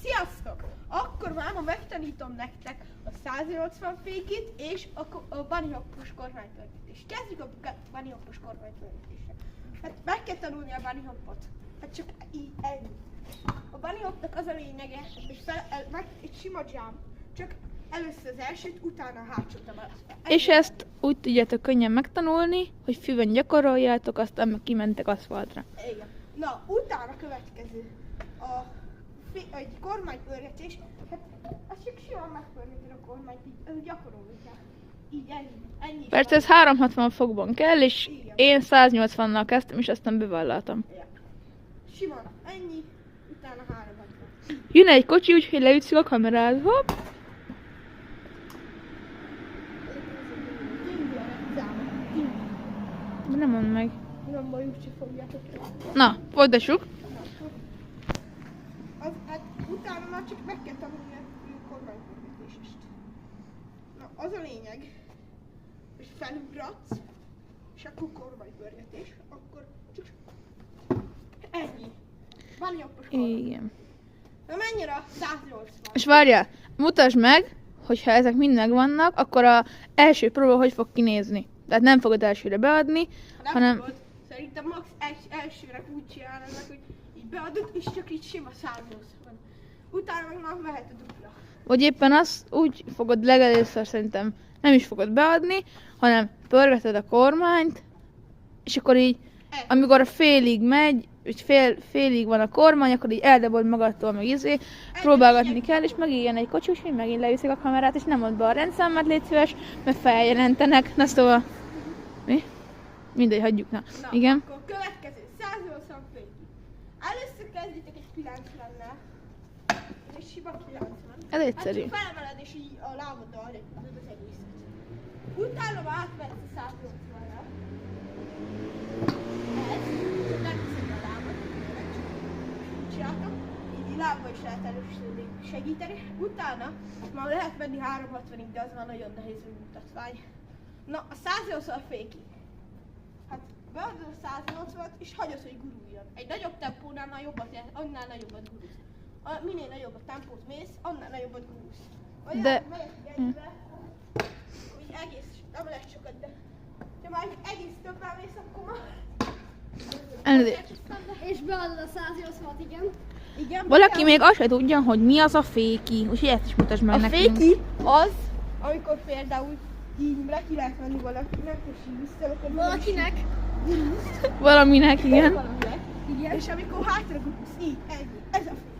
Sziasztok! Akkor máma megtanítom nektek a 180 fékét és a bunny hoppos kormánytörtétést. Kezdjük a bunny hoppos kormánytörtétésre. Hát meg kell tanulni a bunny hoppot. Hát csak így, ennyi. A bunny hoppnak az a lényege, hogy egy sima jump, csak először az elsőt, utána a hátsót a választva. És ezt úgy tudjátok könnyen megtanulni, hogy füvön gyakoroljátok, aztán meg kimentek aszfaltra. Igen. Na, utána következő egy kormánypörgetés, hát azt csak simán megpörgeted a kormányt, így gyakorolni kell. Így ennyi. Persze ez 360 fokban kell, és igen. én 180-nal kezdtem, és aztán bevállaltam. Ja. Simán, ennyi, utána 360. Jön egy kocsi, úgyhogy leütszük a kamerát. Hopp! Nem mondd meg. Nem baj, úgyse fogjátok el. Na, folytassuk. Hát utána már csak meg kell tanulni a kormánypörgetést. Na, az a lényeg, hogy felugratsz, és akkor kormánypörgetés, akkor csak ennyi. Van jobbos kormány. Igen. Na mennyire a 180? És várjál, mutasd meg, hogyha ezek mind megvannak, akkor az első próba hogy fog kinézni. Tehát nem fogod elsőre beadni, hanem... Fogod. Szerintem max. Elsőre úgy csinálnak, hogy így beadod, és csak így sima 180. Utána meg már mehet a dupla. Vagy éppen azt úgy fogod legelőször szerintem nem is fogod beadni, hanem pörgeted a kormányt, és akkor így, amikor a félig megy, hogy félig van a kormány, akkor így eldobod magadtól, meg próbálgatni kell, és meg ilyen egy kocsi, úgyhogy megint leviszik a kamerát, és nem ad be a rendszámát, légy szíves, mert feljelentenek. Na szóval... Mi? Mindegy, hagyjuk, na. Igen. Akkor következő 180 féki. Először kezdjétek egy 90-nel. Ez egy sima 90. Ez egyszerű. Hát csak felemeled, és így a lábaddal repülöd az egészet. Utána már átvetsz a 180-ra. Ez, csak nem hiszed a lábad. Csináltam. Így lábba is lehet először segíteni. Utána már lehet menni 360-ig, de az már nagyon nehéz mutatvány. Na, a 180 féki. Hát beadod a 180-at és hagyod, hogy guruljon. Egy nagyobb tempónál már jobbat jelent, annál nagyobbat gurulsz. Minél nagyobb a tempót mész, annál nagyobbat gurulsz. Vagy De... megyek egybe, úgy egész, nem lehet sokat, de ha már egész többen mész, akkor már... És beadod a 180-at, igen. Igen, Valaki még azt se tudja, hogy mi az a féki, úgyhogy ezt is mutasd meg a nekünk. féki az, amikor például így le ki lehet menni valakinek, és így visszalakad. Valakinek. Valaminek, igen. Valaminek. Igen. És amikor hátra gurulsz, így, ennyi. Ez a féki.